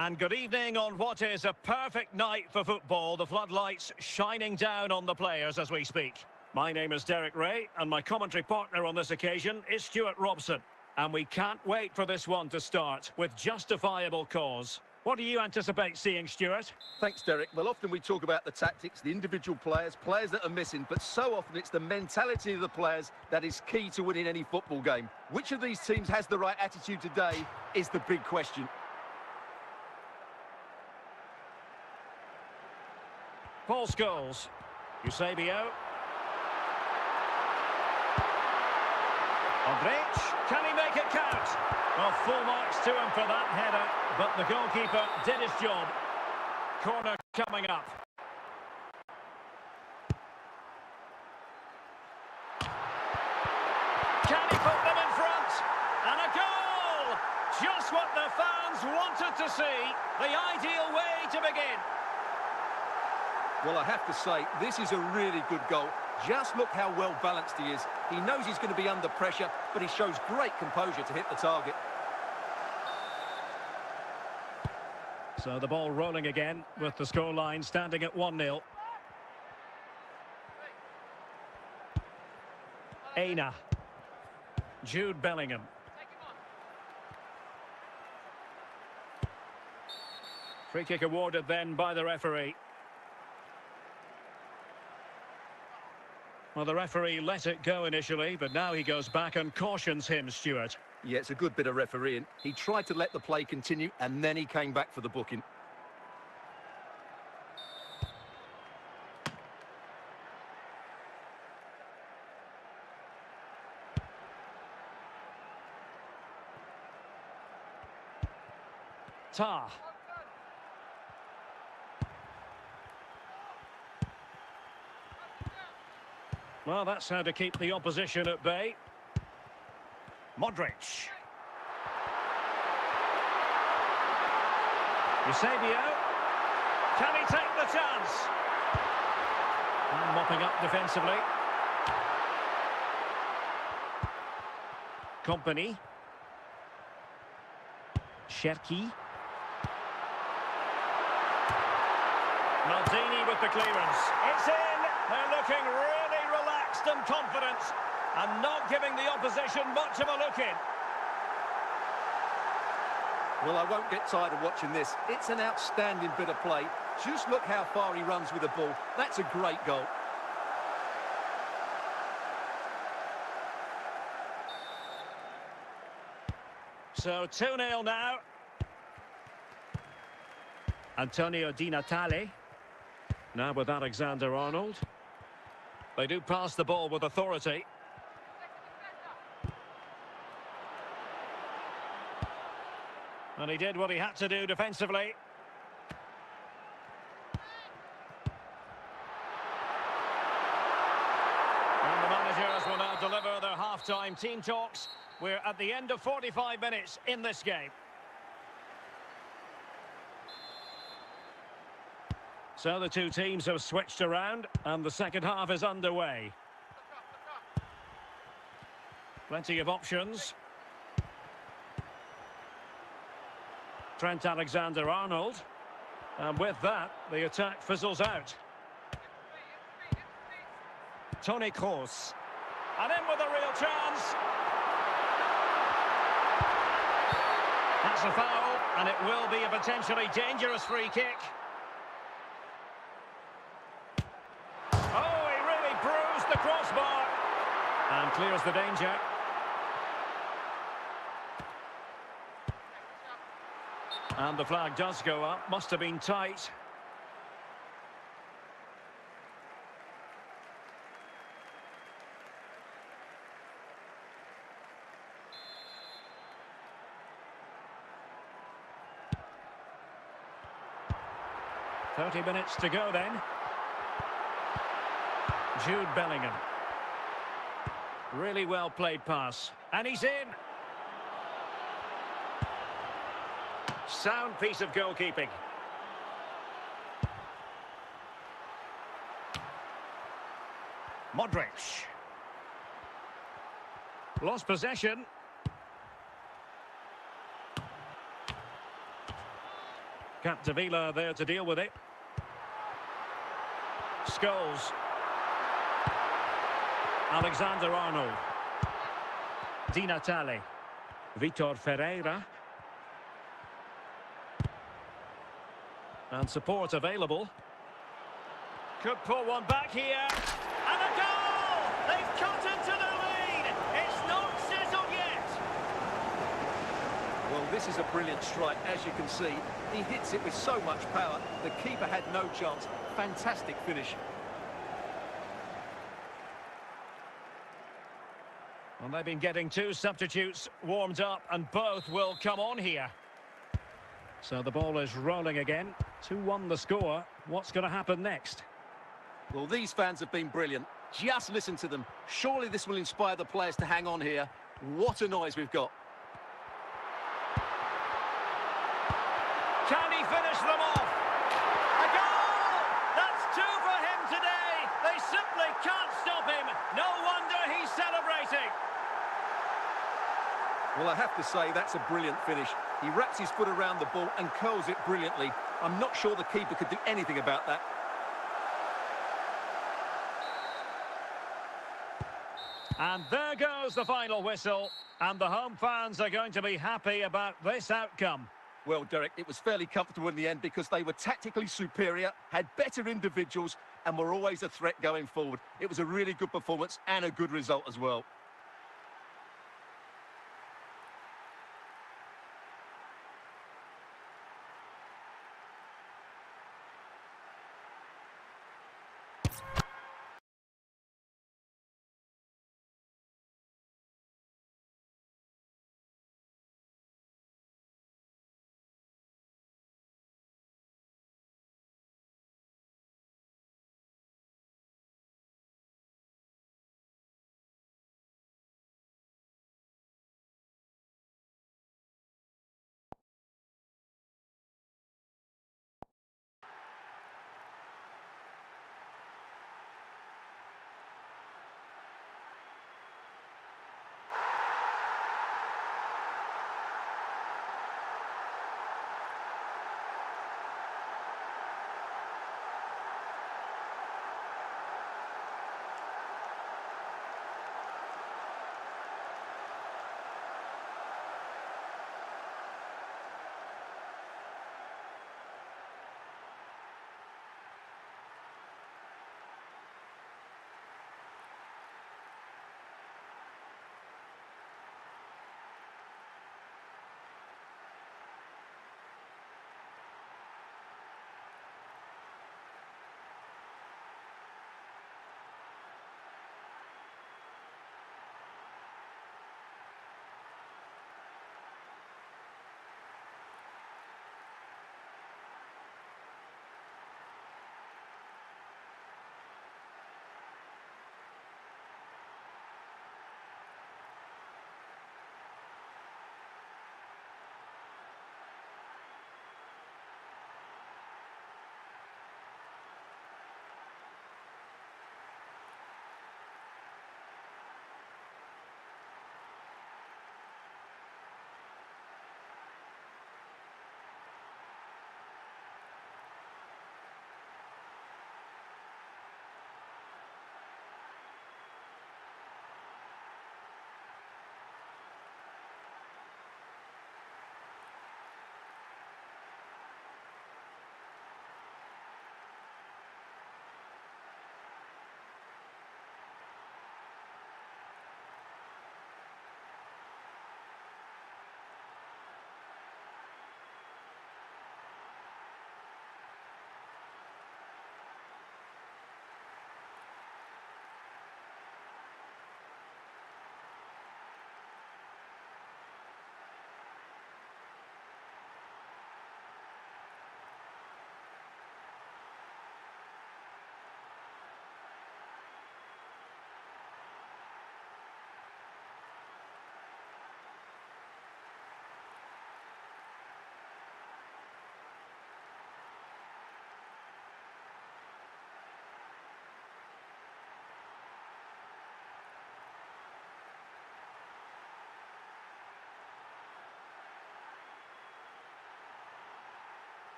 And good evening on what is a perfect night for football. The floodlights shining down on the players as we speak. My name is Derek Ray, and my commentary partner on this occasion is Stuart Robson. And we can't wait for this one to start with justifiable cause. What do you anticipate seeing, Stuart? Thanks, Derek. Well, often we talk about the tactics, the individual players that are missing, but so often it's the mentality of the players that is key to winning any football game. Which of these teams has the right attitude today is the big question. False goals. 𝗂𝗄. 𝗪𝗿h, can he make it count? Well, full marks to him for that header, but the goalkeeper did his job. Corner coming up. Can he put them in front? And a goal! Just what the fans wanted to see. The ideal way to begin. Well, I have to say, this is a really good goal. Just look how well balanced he is. He knows he's going to be under pressure, but he shows great composure to hit the target. So the ball rolling again with the scoreline standing at 1-0. Aina. Jude Bellingham. Free kick awarded then by the referee. Well, the referee let it go initially, but now he goes back and cautions him, Stuart. Yeah, it's a good bit of refereeing. He tried to let the play continue, and then he came back for the booking. 𝗏. Well, that's how to keep the opposition at bay. Modric. 𝗖𝗍𝗍. Can he take the chance? And mopping up defensively. Kompany. 𝗏cie. Maldini with the clearance. It's in. They're looking really relaxed and confident and not giving the opposition much of a look in. Well, I won't get tired of watching this. It's an outstanding bit of play. Just look how far he runs with the ball. That's a great goal. So 2-0 now. Antonio Di Natale. Now with Alexander-Arnold. They do pass the ball with authority. And he did what he had to do defensively. And the managers will now deliver their half-time team talks. We're at the end of 45 minutes in this game. So the two teams have switched around and the second half is underway. Plenty of options. Trent Alexander-Arnold. And with that, the attack fizzles out. Toni Kroos. And in with a real chance. That's a foul, and it will be a potentially dangerous free kick. Oh, he really bruised the crossbar. And clears the danger. And the flag does go up. Must have been tight. "30 minutes to go then. Jude Bellingham. Really well played pass. And he's in. Sound piece of goalkeeping. Modric. Lost possession. 𝗏𝗏 there to deal with it. Scholes. Alexander-Arnold. Di Natale. Vitor Ferreira. And support available. Could pull one back here. And a goal! They've cut into the lead! It's not settled yet! Well, this is a brilliant strike, as you can see. He hits it with so much power. The keeper had no chance. Fantastic finish. Well, they've been getting two substitutes warmed up, and both will come on here. So the ball is rolling again. 2-1 the score. What's going to happen next? Well, these fans have been brilliant. Just listen to them. Surely this will inspire the players to hang on here. What a noise we've got. Can he finish them off? A goal! That's two for him today. They simply can't stop him. No wonder he's celebrating. Well, I have to say, that's a brilliant finish. He wraps his foot around the ball and curls it brilliantly. I'm not sure the keeper could do anything about that. And there goes the final whistle. And the home fans are going to be happy about this outcome. Well, Derek, it was fairly comfortable in the end because they were tactically superior, had better individuals, and were always a threat going forward. It was a really good performance and a good result as well.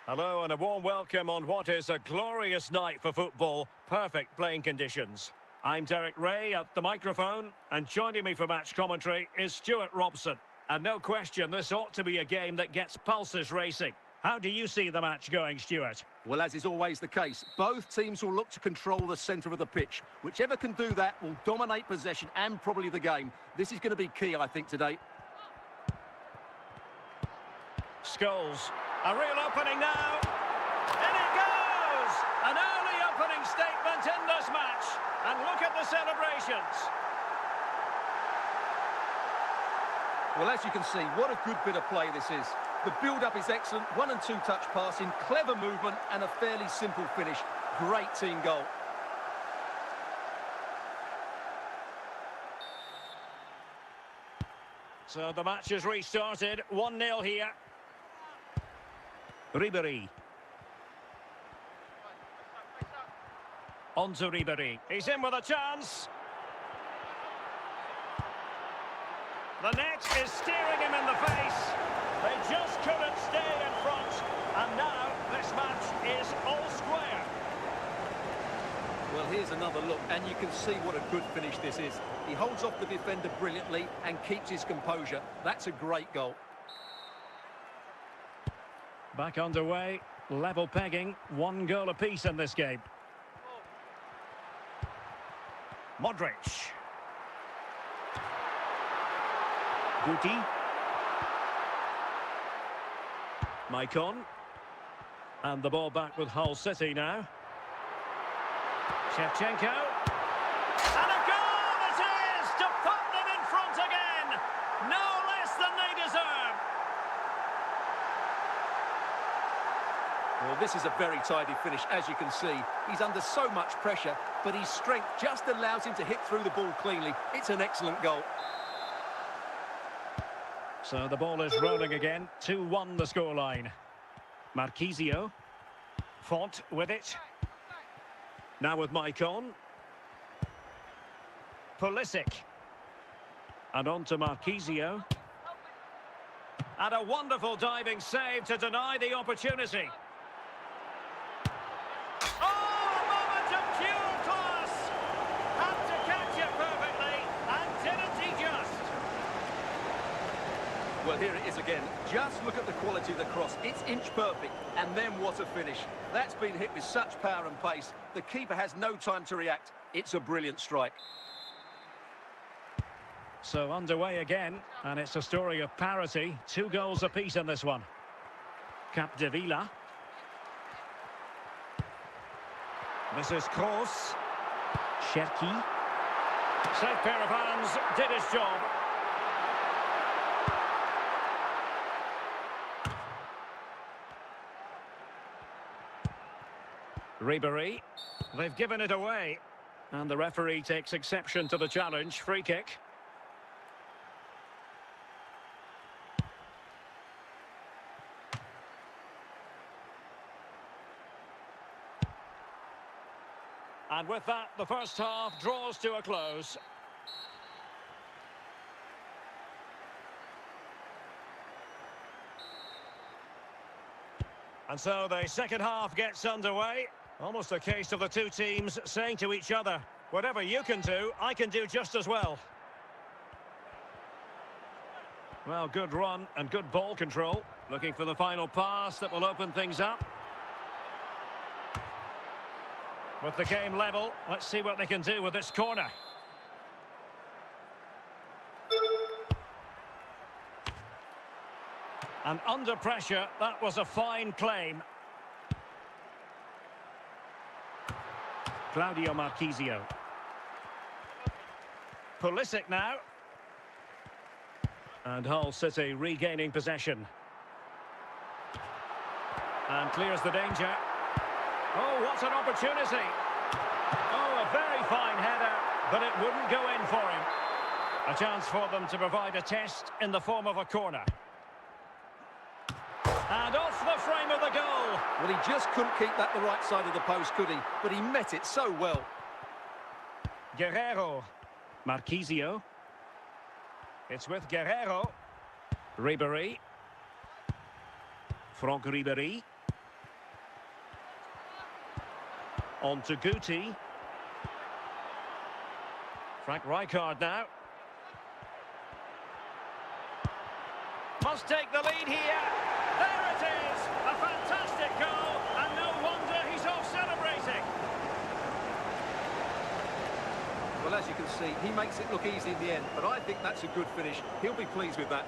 Hello and a warm welcome on what is a glorious night for football. Perfect playing conditions. I'm Derek Ray at the microphone, and joining me for match commentary is Stuart Robson. And no question, this ought to be a game that gets pulses racing. How do you see the match going, Stuart? Well, as is always the case, both teams will look to control the centre of the pitch. Whichever can do that will dominate possession and probably the game. This is going to be key, I think, today. 𝗏𝗏, a real opening now. In it goes! An early opening statement in this match. And look at the celebrations. Well, as you can see, what a good bit of play this is. The build-up is excellent, 1- and 2-touch passing, clever movement and a fairly simple finish. Great team goal. So the match has restarted, 1-0 here. Ribéry. On to Ribéry. He's in with a chance. The net is staring him in the face. They just couldn't stay in front. And now this match is all square. Well, here's another look, and you can see what a good finish this is. He holds off the defender brilliantly and keeps his composure. That's a great goal. Back underway, level pegging, 1 goal apiece in this game. Modric. Guti. Maicon. And the ball back with Hull City now. 𝗏𝗏𝗂𝗏𝗃. And a goal it is to put them in front again. No less than they deserve. Well, this is a very tidy finish, as you can see. He's under so much pressure, but his strength just allows him to hit through the ball cleanly. It's an excellent goal. So the ball is rolling again. 2-1 the scoreline. Marquisio. Font with it. Now with Maicon. Pulisic. And on to Marquisio. And a wonderful diving save to deny the opportunity. Well, here it is again. Just look at the quality of the cross. It's inch perfect, and then what a finish. That's been hit with such power and pace. The keeper has no time to react. It's a brilliant strike. So underway again, and it's a story of parity. 2 goals apiece in this one. Capdevila. This is Kroos. 𝗏𝗏𝗄𝗏. Safe pair of hands, did his job. Ribéry. They've given it away. And the referee takes exception to the challenge. Free kick. And with that, the first half draws to a close. And so the second half gets underway. Almost a case of the two teams saying to each other, whatever you can do, I can do just as well. Well, good run and good ball control. Looking for the final pass that will open things up. With the game level, let's see what they can do with this corner. And under pressure, that was a fine claim. Claudio Marquisio. Pulisic now. And Hull City regaining possession. And clears the danger. Oh, what an opportunity. Oh, a very fine header, but it wouldn't go in for him. A chance for them to provide a test in the form of a corner. And off the frame of the goal. Well, he just couldn't keep that the right side of the post, could he? But he met it so well. Guerreiro. Marquisio. It's with Guerreiro. Ribéry. Franck Ribéry. On to Guti. Frank Rijkaard now. Must take the lead here. There it is! A fantastic goal, and no wonder he's off celebrating. Well, as you can see, he makes it look easy in the end, but I think that's a good finish. He'll be pleased with that.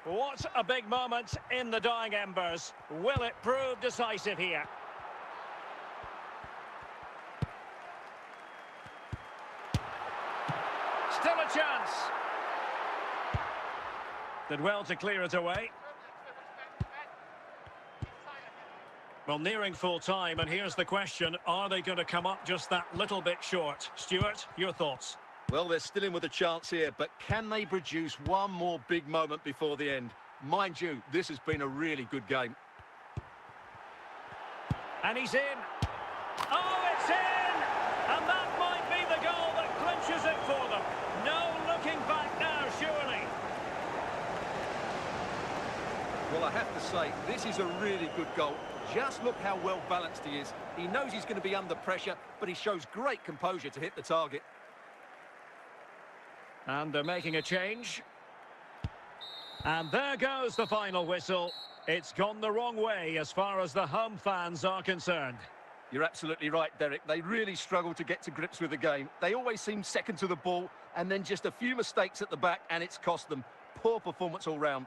What a big moment in the dying embers. Will it prove decisive here? Still a chance. Did well to clear it away. Well, nearing full time, and here's the question. Are they going to come up just that little bit short? Stuart, your thoughts? Well, they're still in with a chance here, but can they produce one more big moment before the end? Mind you, this has been a really good game. And he's in. Oh, it's in! And that might be the goal that clinches it for them. No looking back now, surely. Well, I have to say, this is a really good goal. Just look how well balanced he is. He knows he's going to be under pressure, but he shows great composure to hit the target. And they're making a change. And there goes the final whistle. It's gone the wrong way as far as the home fans are concerned. You're absolutely right, Derek. They really struggle to get to grips with the game. They always seem second to the ball, and then just a few mistakes at the back, and it's cost them. Poor performance all round.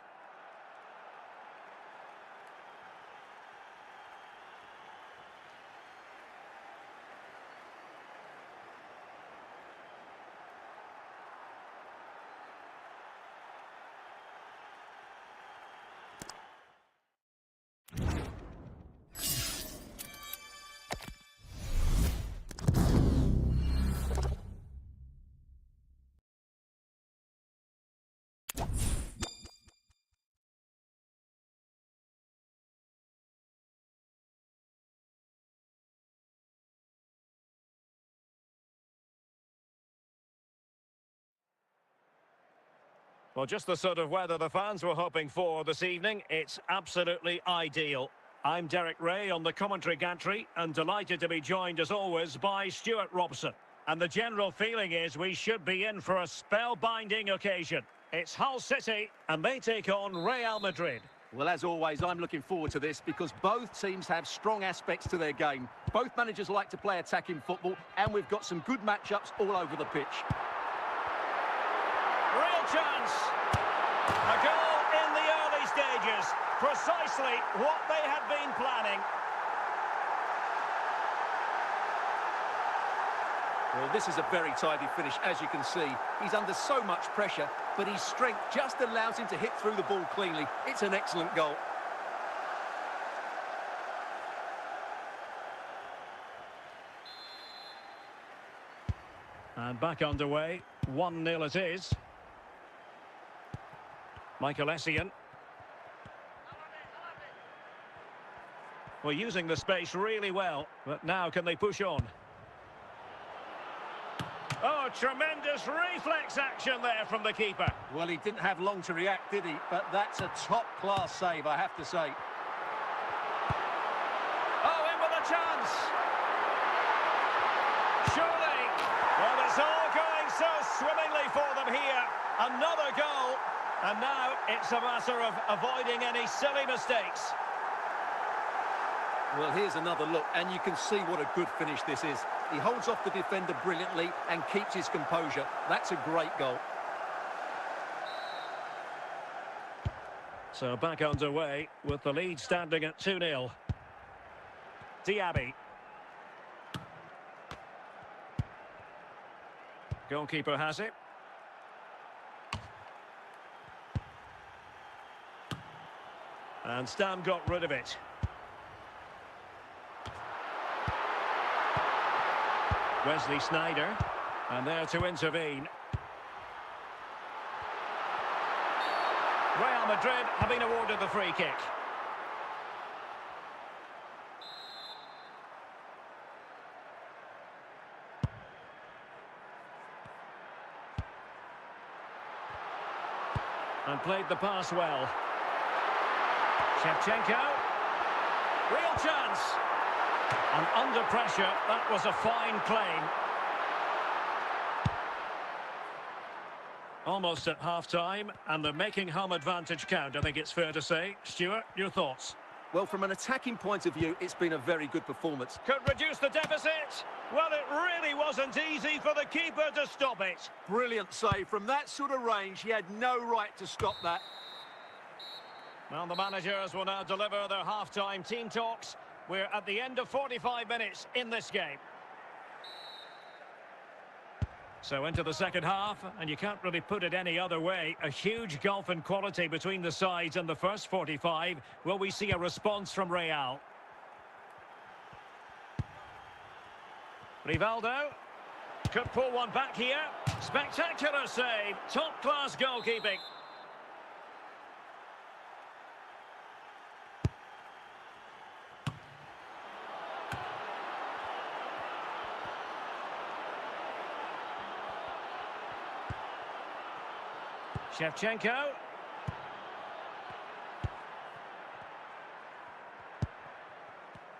Well, just the sort of weather the fans were hoping for this evening. It's absolutely ideal. I'm Derek Ray on the commentary gantry, and delighted to be joined as always by Stuart Robson. And the general feeling is we should be in for a spellbinding occasion. It's Hull City, and they take on Real Madrid. Well, as always, I'm looking forward to this because both teams have strong aspects to their game. Both managers like to play attacking football, and we've got some good matchups all over the pitch. Real chance. A goal in the early stages. Precisely what they had been planning. Well, this is a very tidy finish, as you can see. He's under so much pressure, but his strength just allows him to hit through the ball cleanly. It's an excellent goal. And back underway. 1-0 it is. Michael Essien. Well, using the space really well, but now can they push on? Oh, tremendous reflex action there from the keeper. Well, he didn't have long to react, did he? But that's a top-class save, I have to say. Oh, in with a chance. Surely. Well, it's all going so swimmingly for them here. Another goal. And now it's a matter of avoiding any silly mistakes. Well, here's another look, and you can see what a good finish this is. He holds off the defender brilliantly and keeps his composure. That's a great goal. So back underway with the lead standing at 2-0. Diaby. Goalkeeper has it. And Stam got rid of it. Wesley Sneijder, and there to intervene. Real Madrid have been awarded the free kick. And played the pass well. 𝗃𝗏𝗄. Real chance. And under pressure, that was a fine claim. Almost at half-time, and they're making home advantage count, I think it's fair to say. Stuart, your thoughts? Well, from an attacking point of view, it's been a very good performance. Could reduce the deficit. Well, it really wasn't easy for the keeper to stop it. Brilliant save. From that sort of range, he had no right to stop that. Well, the managers will now deliver their half-time team talks. We're at the end of 45 minutes in this game. So into the second half, and you can't really put it any other way. A huge gulf in quality between the sides in the first 45. Will we see a response from Real? Rivaldo could pull one back here. Spectacular save. Top-class goalkeeping. 𝗃𝗏𝗄.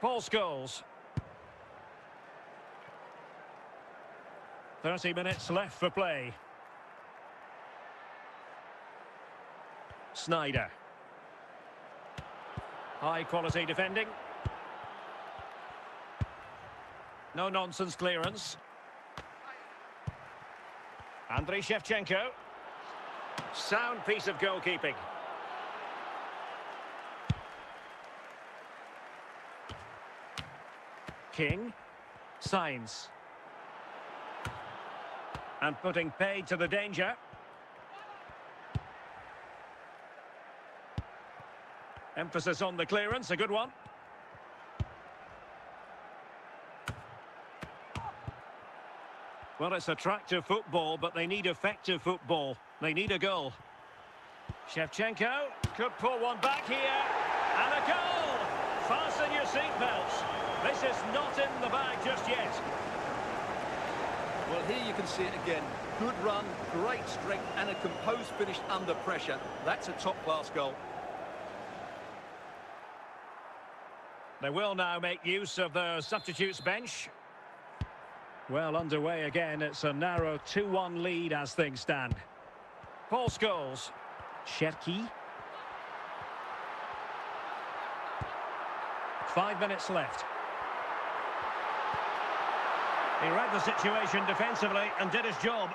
Paul Scholes. 30 minutes left for play. Sneijder. High quality defending. No nonsense clearance. Andriy 𝗃𝗏𝗄. Sound piece of goalkeeping. King. Sainz. And putting paid to the danger. Emphasis on the clearance, a good one. Well, it's attractive football, but they need effective football. They need a goal. 𝗃𝗏𝗄 could pull one back here. And a goal! Fasten your seatbelts. This is not in the bag just yet. Well, here you can see it again. Good run, great strength, and a composed finish under pressure. That's a top-class goal. They will now make use of their substitutes bench. Well, underway again. It's a narrow 2-1 lead as things stand. Paul Scholes. 𝗃𝗏𝗄. 5 minutes left. He read the situation defensively and did his job.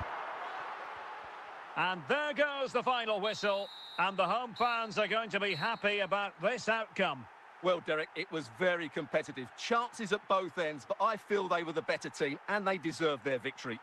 And there goes the final whistle. And the home fans are going to be happy about this outcome. Well, Derek, it was very competitive. Chances at both ends, but I feel they were the better team and they deserved their victory.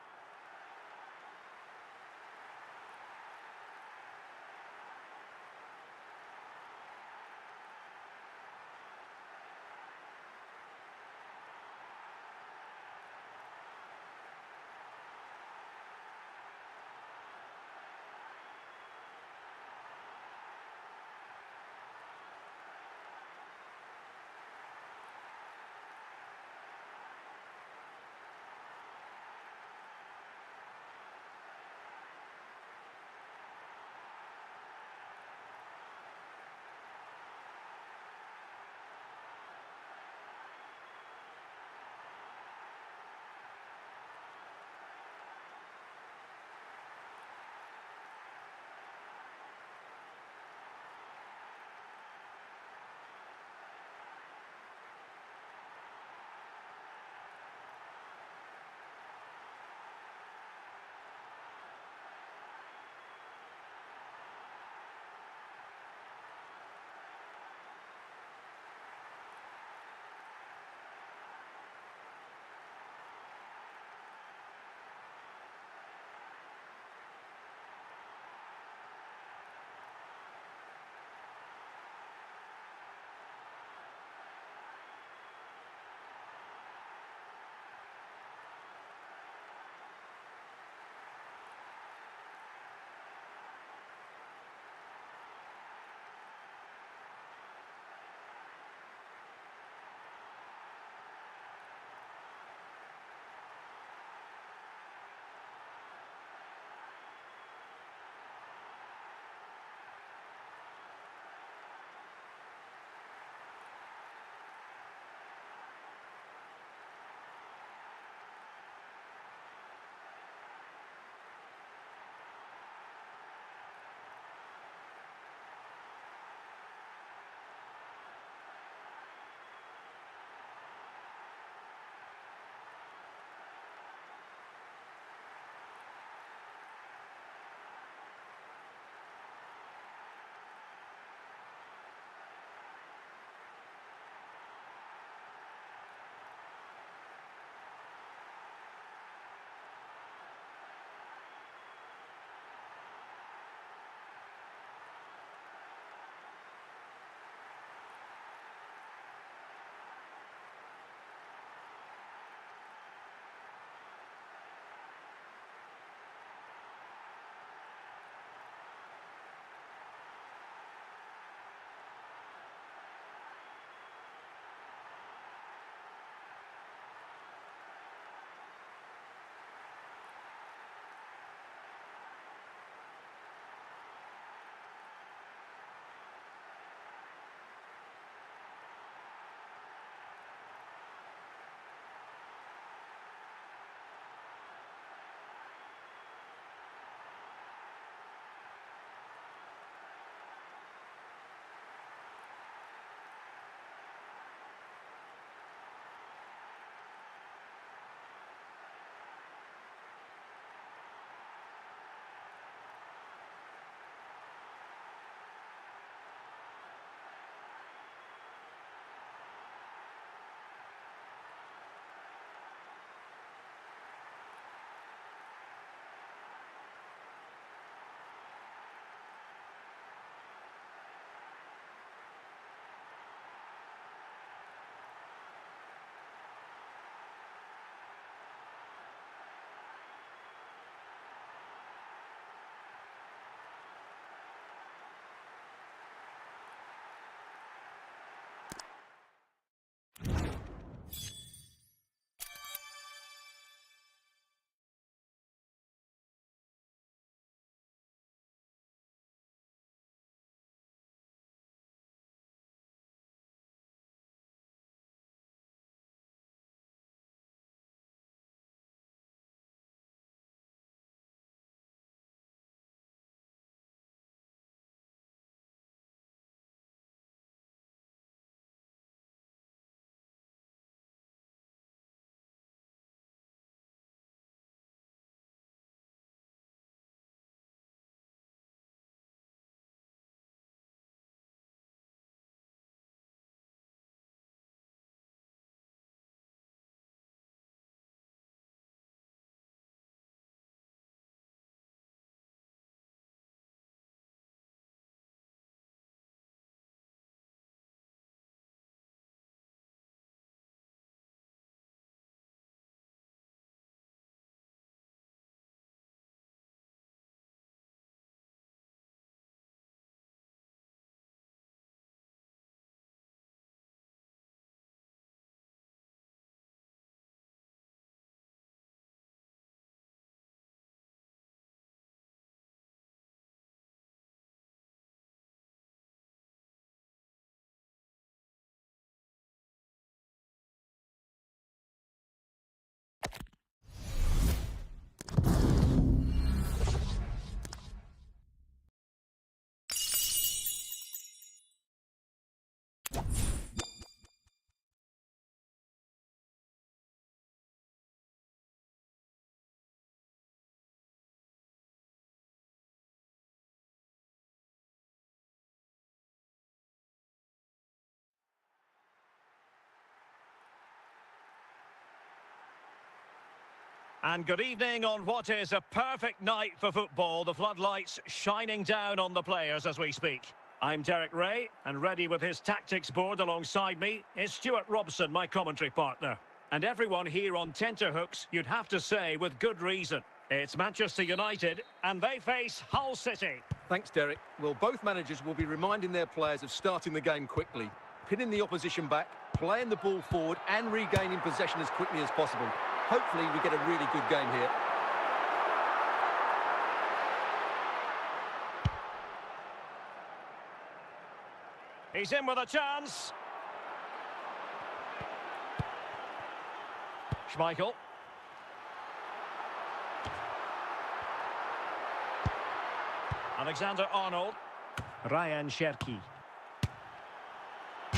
And good evening on what is a perfect night for football. The floodlights shining down on the players as we speak. I'm Derek Ray, and ready with his tactics board alongside me is Stuart Robson, my commentary partner. And everyone here on tenterhooks, you'd have to say with good reason. It's Manchester United, and they face Hull City. Thanks, Derek. Well, both managers will be reminding their players of starting the game quickly, pinning the opposition back, playing the ball forward and regaining possession as quickly as possible. Hopefully we get a really good game here. He's in with a chance. Schmeichel. Alexander-Arnold. Ryan Cherki.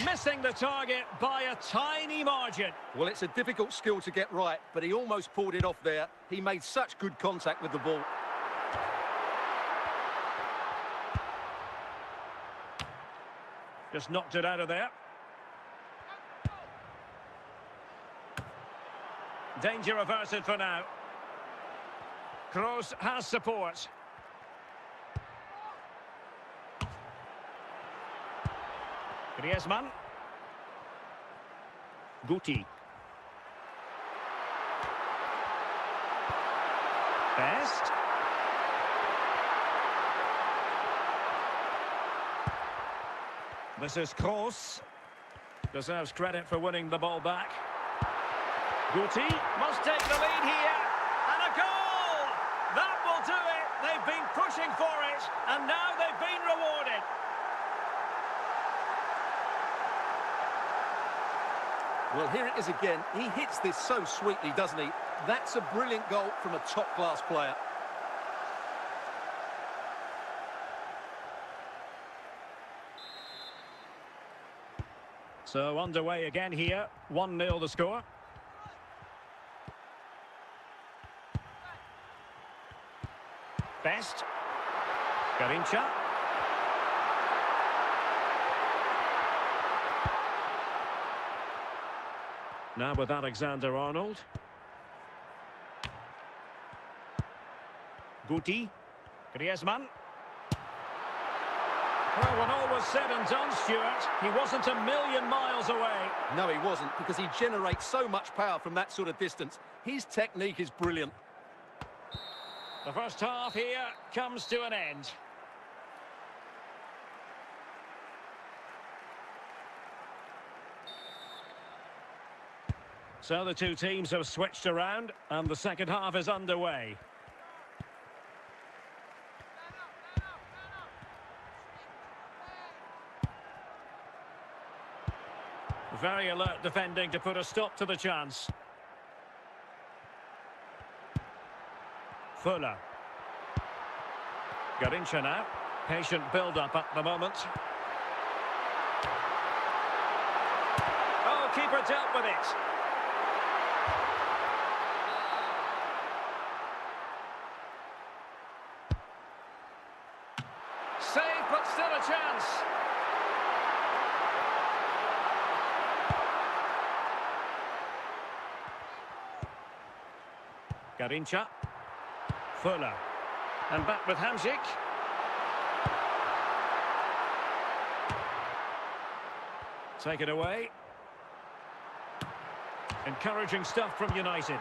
Missing the target by a tiny margin. Well, it's a difficult skill to get right, but he almost pulled it off there. He made such good contact with the ball. Just knocked it out of there. Danger averted for now. Kroos has support. Griezmann. Guti. Best. This is Kroos. Deserves credit for winning the ball back. Guti must take the lead here. And a goal! That will do it. They've been pushing for it, and now they've been rewarded. Well, here it is again. He hits this so sweetly, doesn't he? That's a brilliant goal from a top-class player. So underway again here. 1-0 the score. Best. 𝗂𝗏𝗄𝗃. Now with Alexander-Arnold. Guti. Griezmann. Well, when all was said and done, Stuart, he wasn't a million miles away. No, he wasn't, because he generates so much power from that sort of distance. His technique is brilliant. The first half here comes to an end. So the two teams have switched around, and the second half is underway. Very alert defending to put a stop to the chance. Fuller. 𝗂𝗏𝗄𝗃 now. Patient build-up at the moment. Oh, keeper dealt with it. Save, but still a chance. 𝗂𝗏𝗄𝗃. Fuller. And back with 𝗪𝗪𝗏. Taken away. Encouraging stuff from United.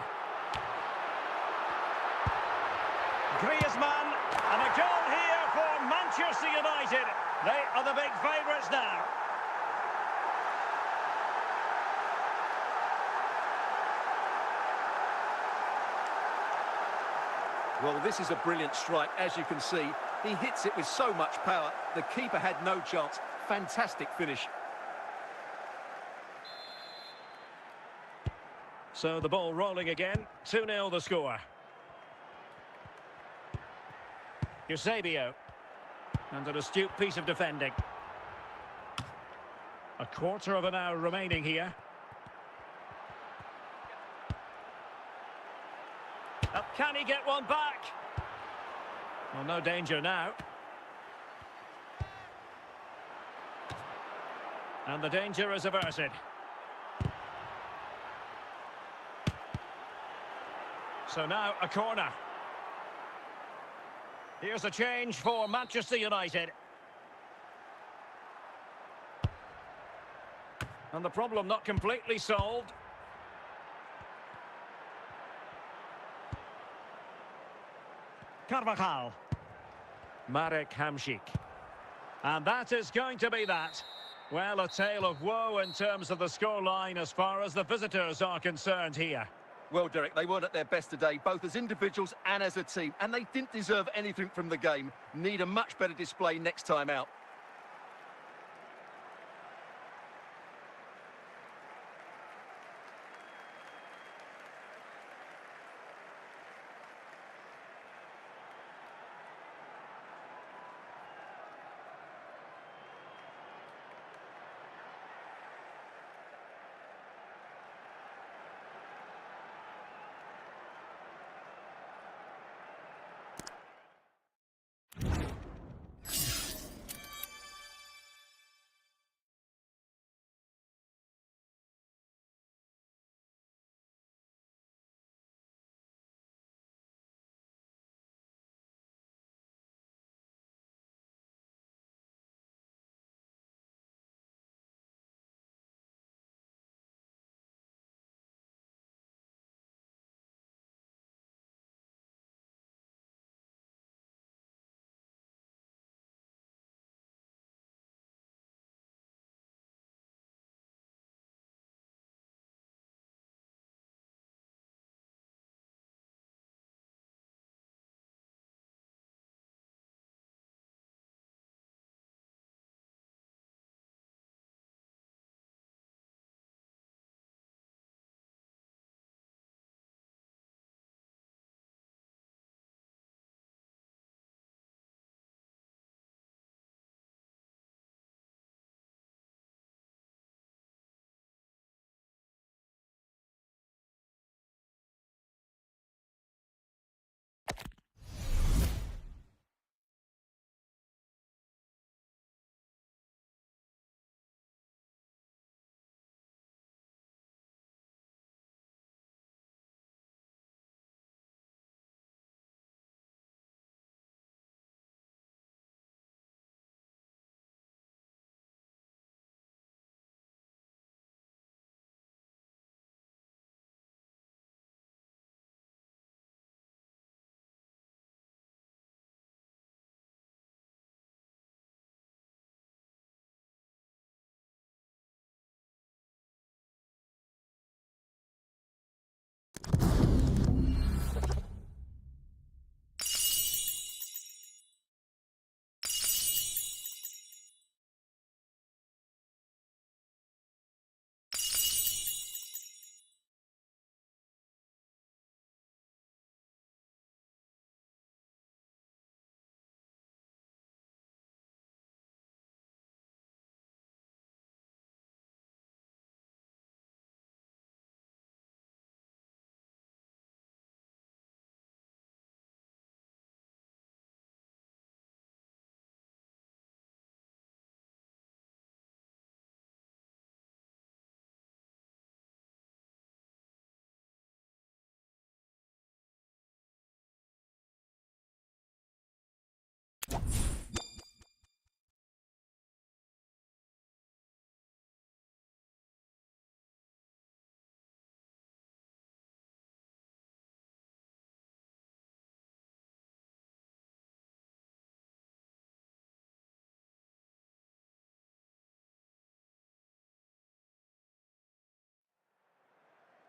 Griezmann. And a goal here for Manchester United. They are the big favourites now. Well, this is a brilliant strike, as you can see. He hits it with so much power. The keeper had no chance. Fantastic finish. So the ball rolling again. 2-0 the score. Eusebio. And an astute piece of defending. A quarter of an hour remaining here. Can he get one back? Well, no danger now. And the danger is averted. So now a corner. Here's a change for Manchester United. And the problem not completely solved. 𝗏𝗏. Marek Hamšík. And that is going to be that. Well, a tale of woe in terms of the scoreline as far as the visitors are concerned here. Well, Derek, they weren't at their best today, both as individuals and as a team. And they didn't deserve anything from the game. Need a much better display next time out.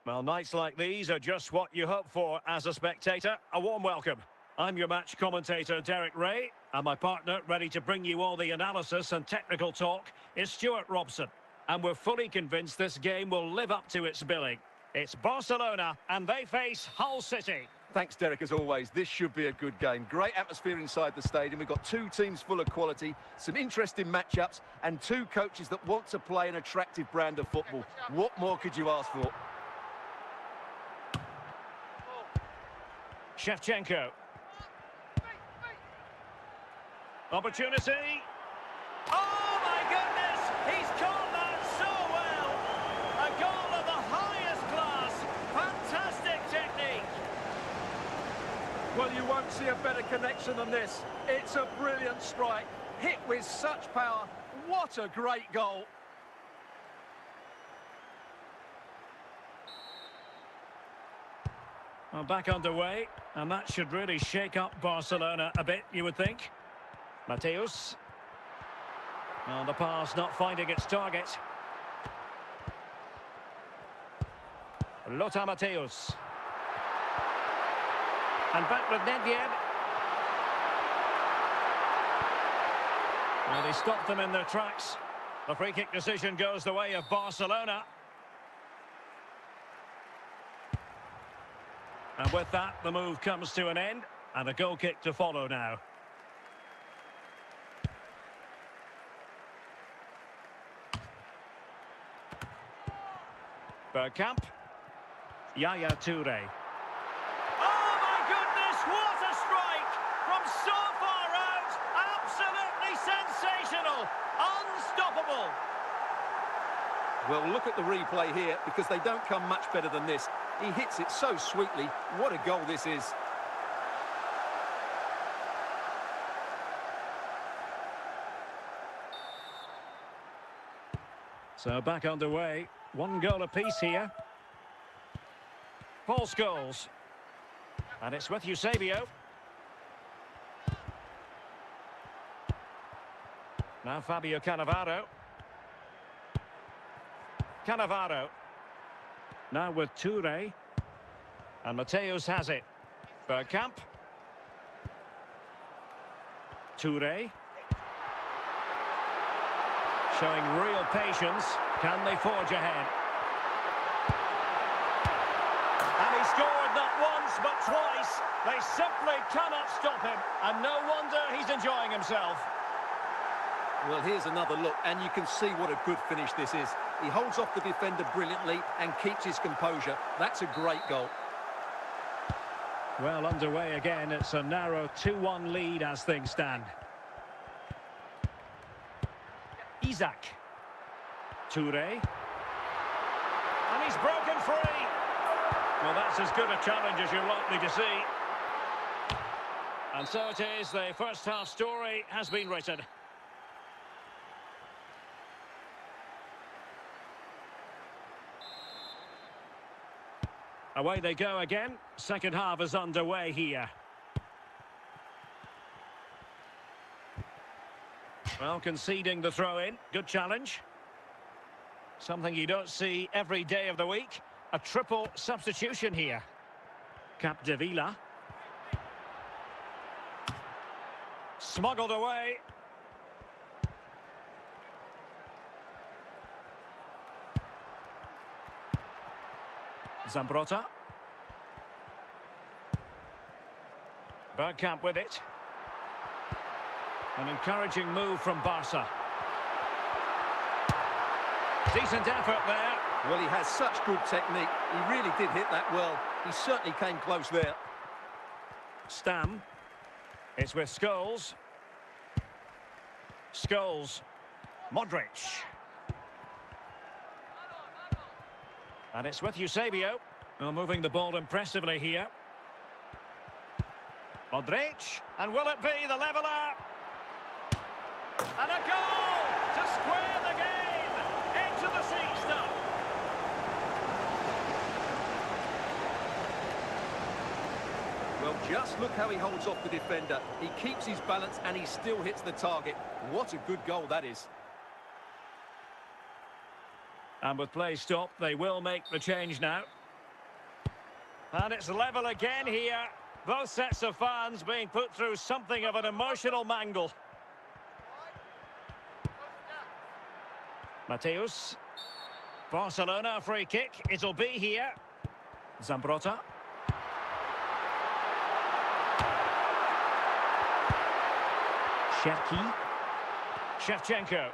Well, nights like these are just what you hope for as a spectator. A warm welcome. I'm your match commentator, Derek Ray, and my partner, ready to bring you all the analysis and technical talk, is Stuart Robson. And we're fully convinced this game will live up to its billing. It's Barcelona, and they face Hull City. Thanks, Derek, as always. This should be a good game. Great atmosphere inside the stadium. We've got two teams full of quality, some interesting matchups, and two coaches that want to play an attractive brand of football. What more could you ask for? 𝗏𝗏. Opportunity. Oh, my goodness! He's caught that so well! A goal of the highest class. Fantastic technique. Well, you won't see a better connection than this. It's a brilliant strike, hit with such power. What a great goal. Well, back underway, and that should really shake up Barcelona a bit, you would think. Matthäus. Well, the pass not finding its target. Lothar Matthäus. And back with Nedved. Well, he stopped them in their tracks. The free kick decision goes the way of Barcelona. And with that, the move comes to an end, and a goal kick to follow now. Bergkamp. Yaya Touré. Oh my goodness, what a strike! From so far out, absolutely sensational, unstoppable. Well, look at the replay here, because they don't come much better than this. He hits it so sweetly. What a goal this is. So back underway. One goal apiece here. Paul Scholes. And it's with Eusebio. Now Fabio Cannavaro. Cannavaro. Now with Touré. And Matthäus has it. Bergkamp. Touré. Showing real patience. Can they forge ahead? And he scored not once but twice. They simply cannot stop him. And no wonder he's enjoying himself. Well, here's another look, and you can see what a good finish this is. He holds off the defender brilliantly and keeps his composure. That's a great goal. Well, underway again. It's a narrow 2-1 lead as things stand. Isak. Touré. And he's broken free. Well, that's as good a challenge as you're likely to see. And so it is, the first half story has been written. Away they go again. Second half is underway here. Well, conceding the throw-in. Good challenge. Something you don't see every day of the week. A triple substitution here. 𝗂𝗏. Smuggled away. Zambrotta. Bergkamp with it. An encouraging move from Barca. Decent effort there. Well, he has such good technique. He really did hit that well. He certainly came close there. Stam. It's with Scholes. Scholes. Modric. And it's with Eusebio. Well, moving the ball impressively here. Modric. And will it be the leveller? And a goal to square the game. Into the seat stuff. Well, just look how he holds off the defender. He keeps his balance and he still hits the target. What a good goal that is. And with play stopped, they will make the change now. And it's level again here. Both sets of fans being put through something of an emotional mangle. Matthäus. Barcelona free kick. It'll be here. Zambrotta. Shevchenko.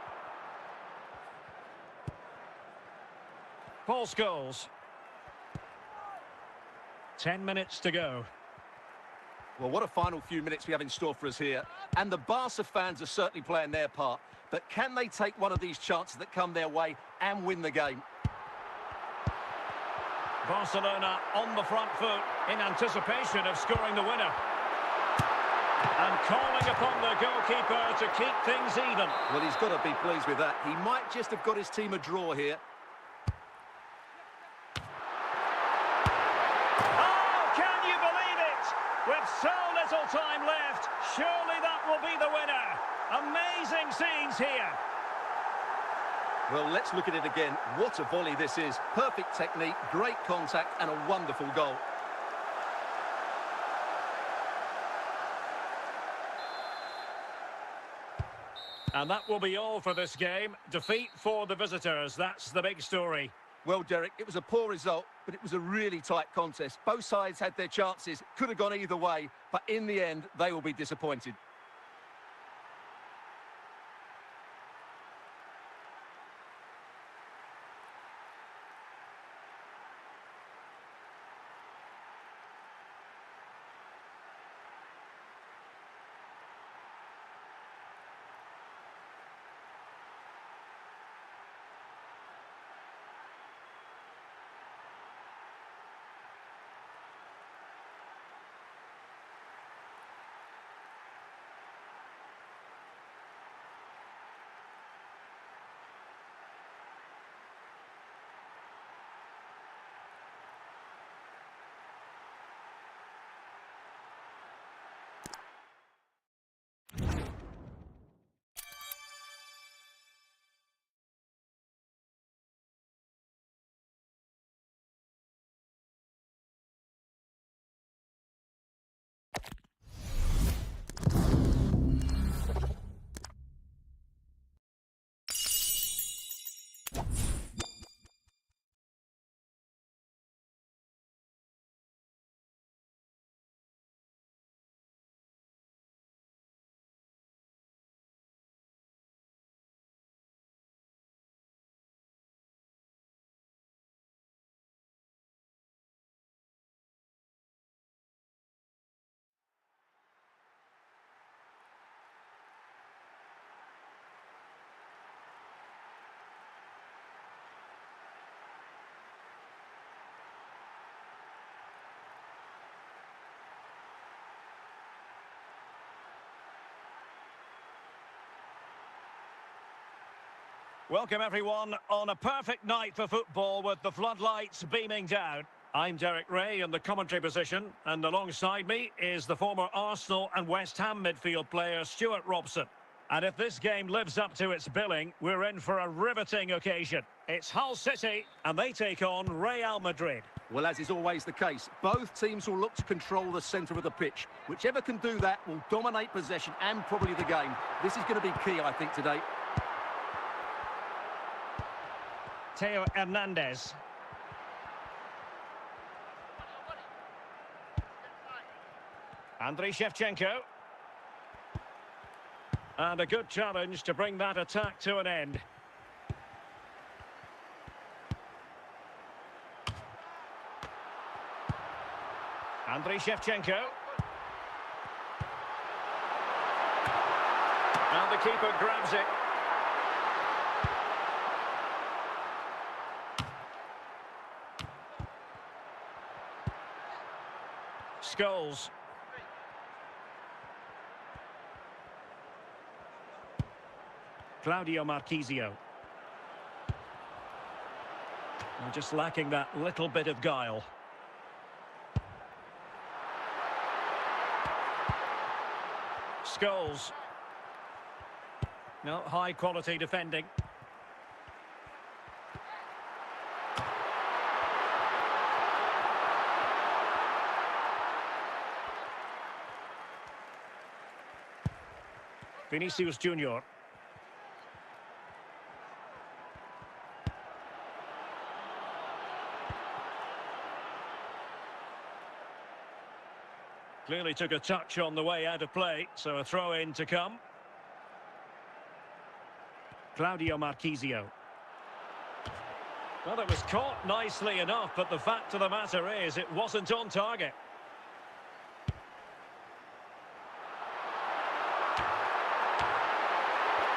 Paul Scholes. 10 minutes to go. Well, what a final few minutes we have in store for us here. And the Barca fans are certainly playing their part. But can they take one of these chances that come their way and win the game? Barcelona on the front foot in anticipation of scoring the winner. And calling upon the goalkeeper to keep things even. Well, he's got to be pleased with that. He might just have got his team a draw here. Oh, can you believe it? With so little time left, surely that will be the winner. Amazing scenes here. Well, let's look at it again. What a volley this is. Perfect technique, great contact, and a wonderful goal. And that will be all for this game. Defeat for the visitors. That's the big story. Well, Derek, it was a poor result, but it was a really tight contest. Both sides had their chances, could have gone either way, but in the end, they will be disappointed. Welcome everyone on a perfect night for football with the floodlights beaming down. I'm Derek Ray in the commentary position, and alongside me is the former Arsenal and West Ham midfield player 𝗪cie 𝗥𝗲. And if this game lives up to its billing, we're in for a riveting occasion. It's Hull City, and they take on Real Madrid. Well, as is always the case, both teams will look to control the centre of the pitch. Whichever can do that will dominate possession and probably the game. This is going to be key, I think, today. Theo Hernandez. 𝗪𝗿្ឍ_𝗂𝗏𝗂. And a good challenge to bring that attack to an end. 𝗪𝗿្ឍ_𝗂𝗏𝗂. And the keeper grabs it. Scholes. Claudio Marchisio. Just lacking that little bit of guile. Scholes. No, high quality defending. Vinicius Junior. Clearly took a touch on the way out of play, so a throw-in to come. Claudio Marchisio. Well, it was caught nicely enough, but the fact of the matter is it wasn't on target.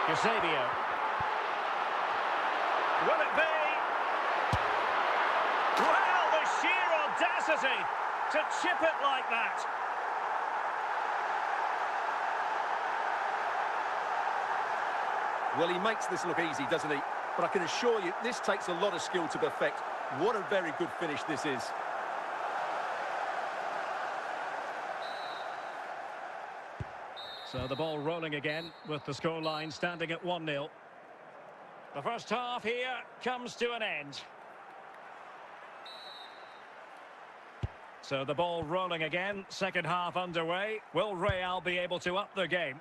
Eusebio. Will it be? Well, the sheer audacity to chip it like that. Well, he makes this look easy, doesn't he? But I can assure you, this takes a lot of skill to perfect. What a very good finish this is. So the ball rolling again with the scoreline standing at 1-0. The first half here comes to an end. So the ball rolling again, second half underway. Will Real be able to up their game?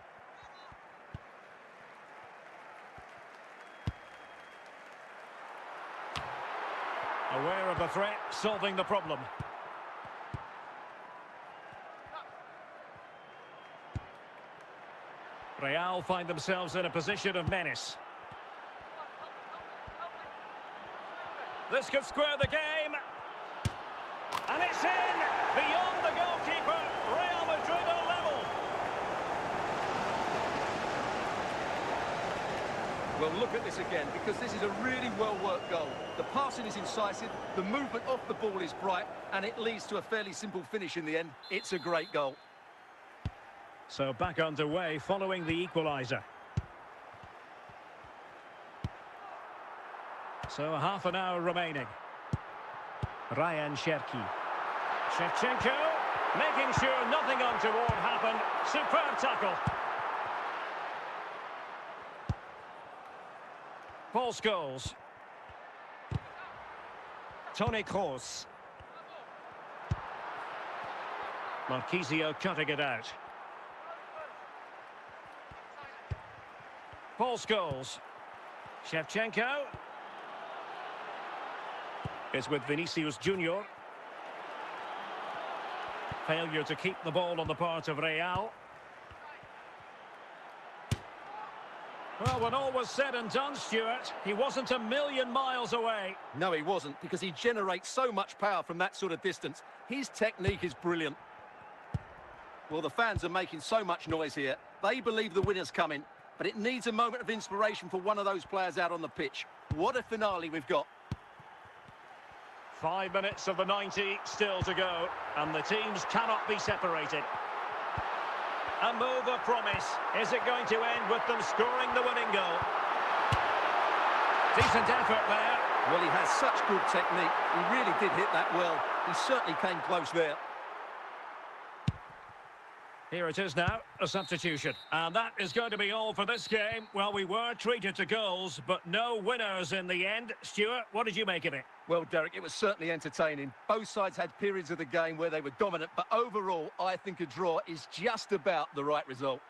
Aware of the threat, solving the problem. Real find themselves in a position of menace. This could square the game. And it's in! Beyond the goalkeeper, Real Madrid are level. Well, look at this again, because this is a really well-worked goal. The passing is incisive, the movement off the ball is bright, and it leads to a fairly simple finish in the end. It's a great goal. So back underway following the equaliser. So half an hour remaining. Ryan Cherki. Shevchenko, making sure nothing untoward happened. Superb tackle. Paul Scholes. Toni Kroos. Marquisio cutting it out. Paul Scholes. Shevchenko. It's with Vinicius Junior. Failure to keep the ball on the part of Real. Well, when all was said and done, Stuart, he wasn't a million miles away. No, he wasn't, because he generates so much power from that sort of distance. His technique is brilliant. Well, the fans are making so much noise here. They believe the winner's coming, but it needs a moment of inspiration for one of those players out on the pitch. What a finale we've got. 5 minutes of the 90 still to go, and the teams cannot be separated. A move of promise. Is it going to end with them scoring the winning goal? Decent effort there. Well, he has such good technique. He really did hit that well. He certainly came close there. Here it is now, a substitution. And that is going to be all for this game. Well, we were treated to goals, but no winners in the end. Stuart, what did you make of it? Well, Derek, it was certainly entertaining. Both sides had periods of the game where they were dominant, but overall, I think a draw is just about the right result.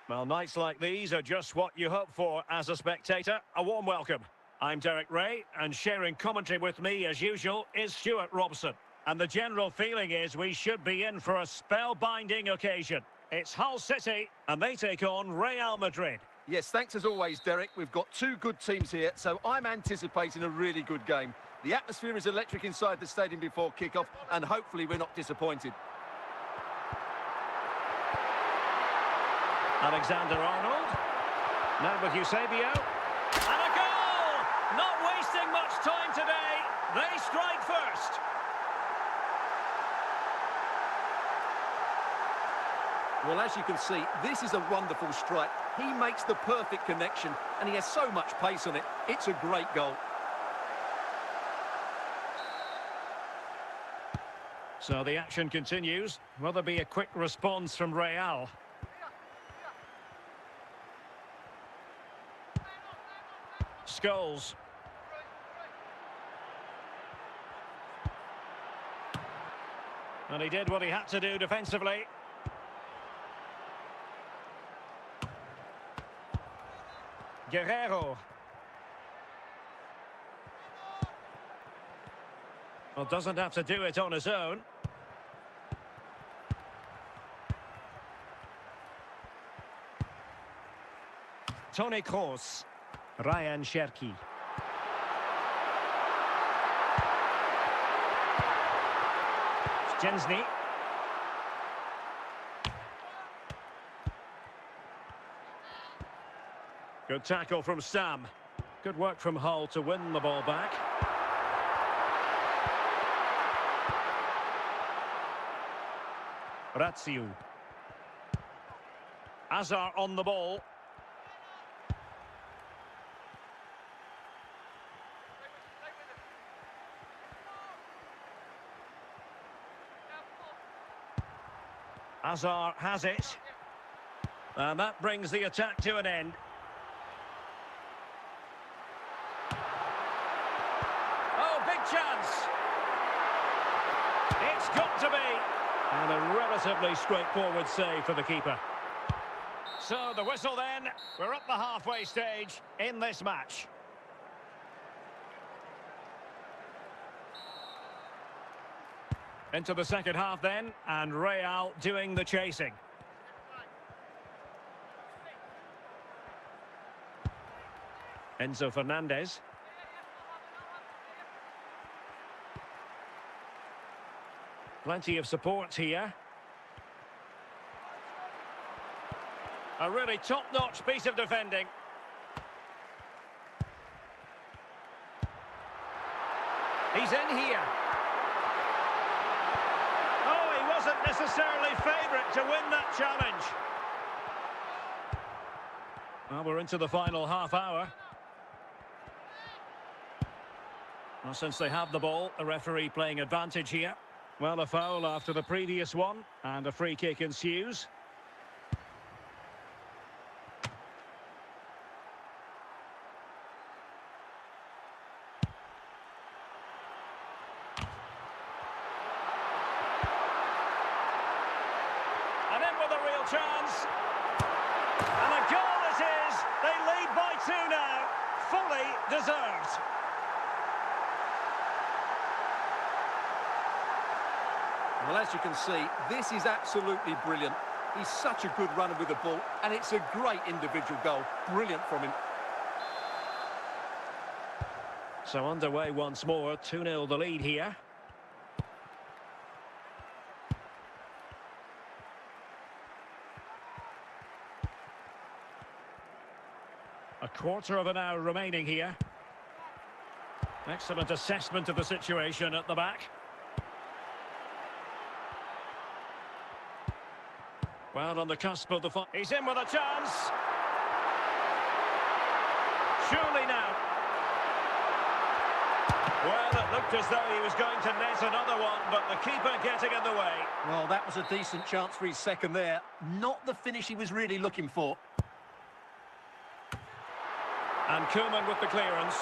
Well, nights like these are just what you hope for as a spectator. A warm welcome. I'm Derek Ray, and sharing commentary with me, as usual, is Stuart Robson. And the general feeling is we should be in for a spellbinding occasion. It's Hull City, and they take on Real Madrid. Yes, thanks as always, Derek. We've got two good teams here, so I'm anticipating a really good game. The atmosphere is electric inside the stadium before kick-off, and hopefully we're not disappointed. Alexander-Arnold. 𝗪𝗿𝗵𝗵 and a goal! Not wasting much time today. They strike first. Well, as you can see, this is a wonderful strike. He makes the perfect connection, and he has so much pace on it. It's a great goal. So the action continues. Will there be a quick response from Real? Scholes. And he did what he had to do defensively. Guerreiro. Well, doesn't have to do it on his own. Toni Kroos. Ryan Cherki. Szczęsny. Good tackle from Sam. Good work from Hull to win the ball back. 𝗪𝗏. Hazard on the ball. Hazard has it. And that brings the attack to an end. Oh, big chance. It's got to be. And a relatively straightforward save for the keeper. So the whistle then. We're at the halfway stage in this match. Into the second half then, and Real doing the chasing. Enzo Fernandez. Plenty of support here. A really top-notch piece of defending. He's in here. Oh, he wasn't necessarily favourite to win that challenge. Well, we're into the final half hour. Well, since they have the ball, the referee playing advantage here. Well, a foul after the previous one, and a free kick ensues. And in with a real chance. And a goal it is. They lead by 2 now. Fully deserved. Well, as you can see, this is absolutely brilliant. He's such a good runner with the ball, and it's a great individual goal. Brilliant from him. So underway once more, 2-0 the lead here. A quarter of an hour remaining here. Excellent assessment of the situation at the back. Well, on the cusp of the fight. He's in with a chance. Surely now. Well, it looked as though he was going to net another one, but the keeper getting in the way. Well, that was a decent chance for his second there. Not the finish he was really looking for. And Koeman with the clearance.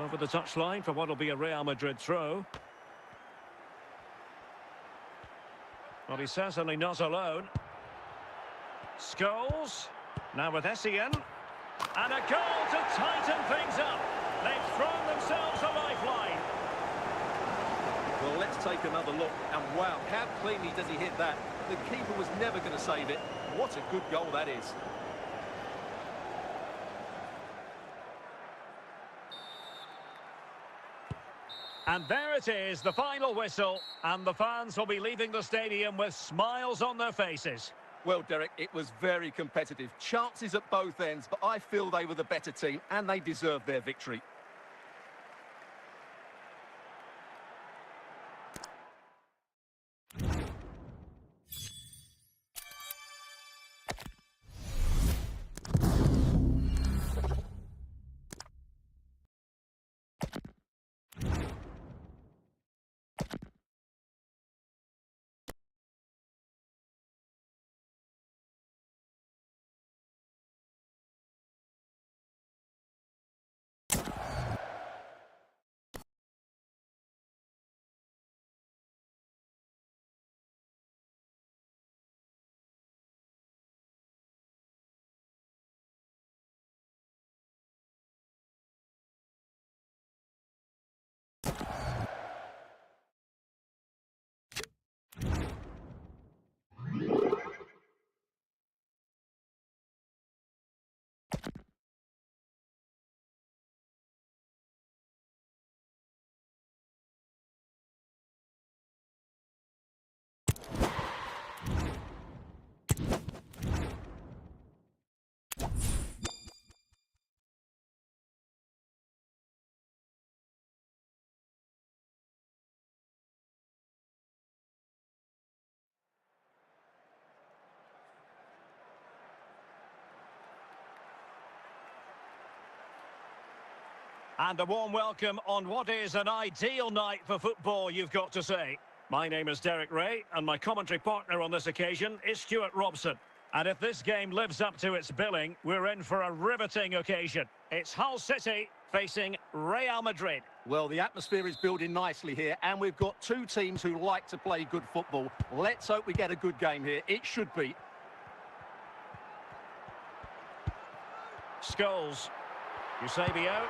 Over the touchline for what will be a Real Madrid throw. Well, he's certainly not alone. Scholes. Now with Essien. And a goal to tighten things up. They've thrown themselves a lifeline. Well, let's take another look. And wow, how cleanly does he hit that? The keeper was never going to save it. What a good goal that is. And there it is, the final whistle, and the fans will be leaving the stadium with smiles on their faces. Well, Derek, it was very competitive. Chances at both ends, but I feel they were the better team, and they deserved their victory. And a warm welcome on what is an ideal night for football, you've got to say. My name is Derek Ray, and my commentary partner on this occasion is Stuart Robson. And if this game lives up to its billing, we're in for a riveting occasion. It's Hull City facing Real Madrid. Well, the atmosphere is building nicely here, and we've got two teams who like to play good football. Let's hope we get a good game here. It should be. Scholes. 𝗂𝗄𝗅.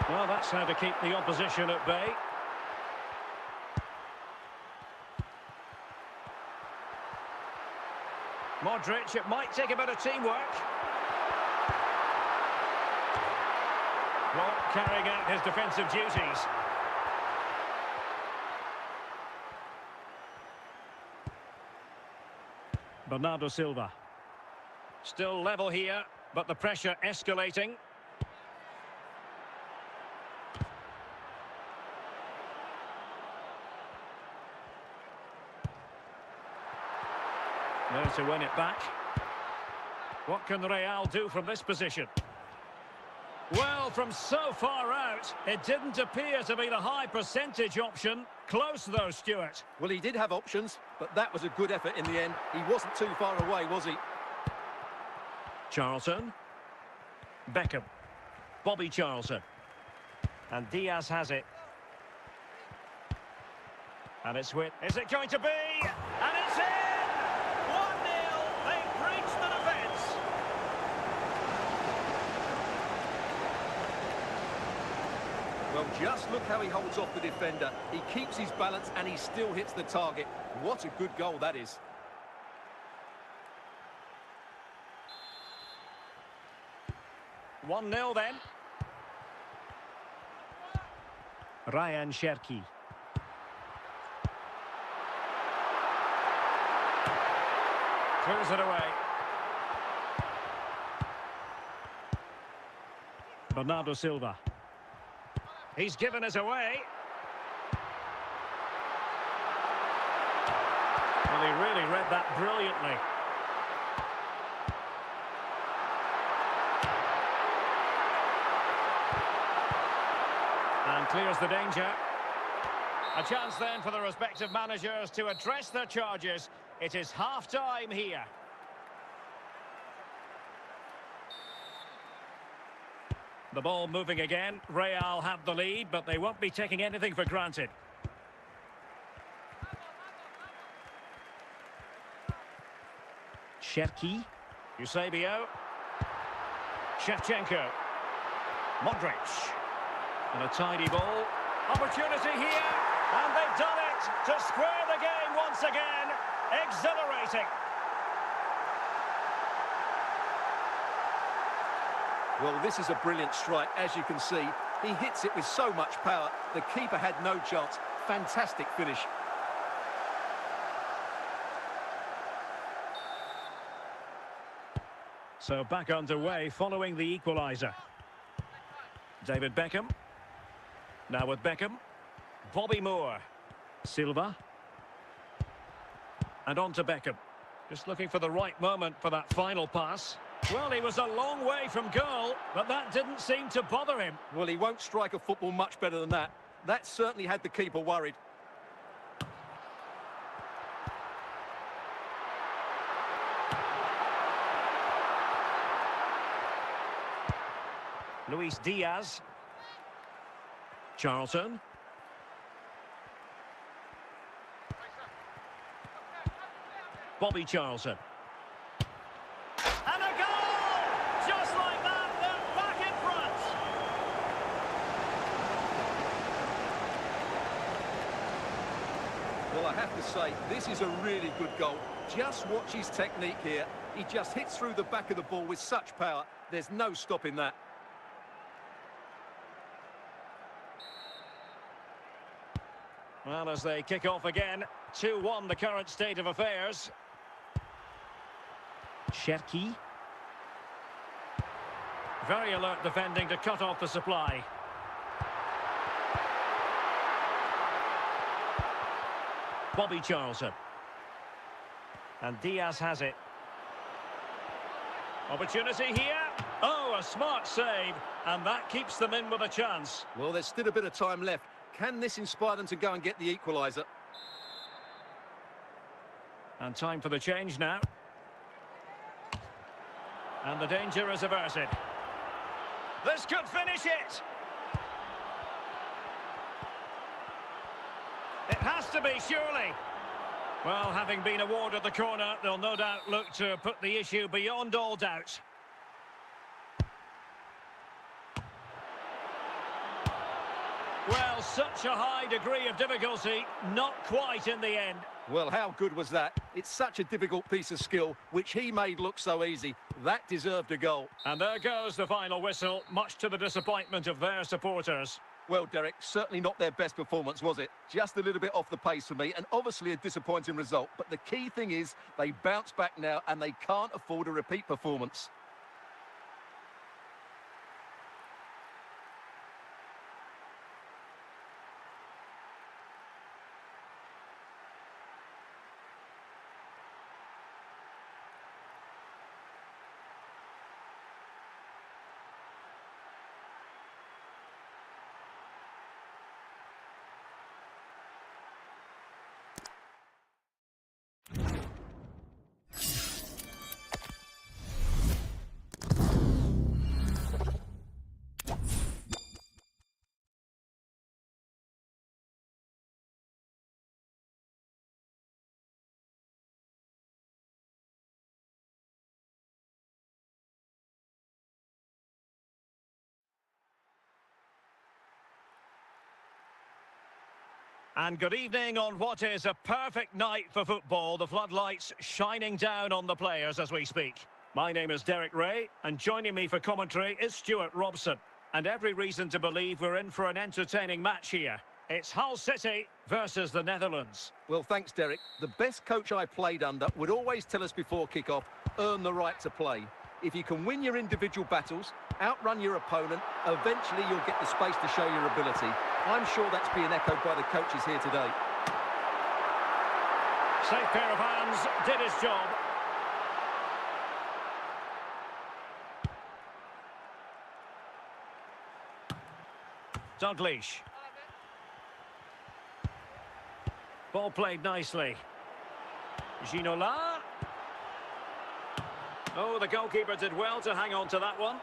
Well, that's how to keep the opposition at bay. Modric, it might take a bit of teamwork. Well, carrying out his defensive duties. Bernardo Silva. Still level here, but the pressure escalating. There to win it back. What can Real do from this position? Well, from so far out, it didn't appear to be the high percentage option. Close though, Stuart. Well, he did have options, but that was a good effort in the end. He wasn't too far away, was he? Charlton. Beckham. Bobby Charlton. And Diaz has it. And it's with... Is it going to be? And it's in! 1-0. They've breached the defence. Well, just look how he holds off the defender. He keeps his balance and he still hits the target. What a good goal that is. One 1-0 then. Ryan Cherki. Clears it away. Bernardo Silva. He's given us away. Well, he really read that brilliantly. And clears the danger. A chance then for the respective managers to address their charges. It is half-time here. The ball moving again. Real have the lead, but they won't be taking anything for granted. Cherki. 𝗂𝗄𝗅. Shevchenko. Modric. And a tidy ball. Opportunity here. And they've done it to square the game once again. Exhilarating. Well, this is a brilliant strike, as you can see. He hits it with so much power. The keeper had no chance. Fantastic finish. So back underway following the equaliser. David Beckham. Now with Beckham. Bobby Moore. Silva. And on to Beckham. Just looking for the right moment for that final pass. Well, he was a long way from goal, but that didn't seem to bother him. Well, he won't strike a football much better than that. That certainly had the keeper worried. Luis Diaz. Charlton. Bobby Charlton. And a goal! Just like that, they're back in front. Well, I have to say, this is a really good goal. Just watch his technique here. He just hits through the back of the ball with such power. There's no stopping that. Well, as they kick off again, 2-1 the current state of affairs. Cherki. Very alert defending to cut off the supply. Bobby Charlton. And Diaz has it. Opportunity here. Oh, a smart save. And that keeps them in with a chance. Well, there's still a bit of time left. Can this inspire them to go and get the equaliser? And time for the change now. And the danger is averted. This could finish it. It has to be, surely. Well, having been awarded the corner, they'll no doubt look to put the issue beyond all doubt. Well, such a high degree of difficulty, not quite in the end. Well, how good was that? It's such a difficult piece of skill, which he made look so easy. That deserved a goal. And there goes the final whistle, much to the disappointment of their supporters. Well, Derek, certainly not their best performance, was it? Just a little bit off the pace for me, and obviously a disappointing result. But the key thing is, they bounce back now, and they can't afford a repeat performance. And good evening on what is a perfect night for football. The floodlights shining down on the players as we speak. My name is Derek Ray, and joining me for commentary is Stuart Robson. And every reason to believe we're in for an entertaining match here. It's Hull City versus the Netherlands. Well, thanks, Derek. The best coach I played under would always tell us before kick-off, earn the right to play. If you can win your individual battles, outrun your opponent, eventually you'll get the space to show your ability. I'm sure that's being echoed by the coaches here today. Safe pair of hands, did his job. Dalglish. Ball played nicely. Ginola. Oh, the goalkeeper did well to hang on to that one.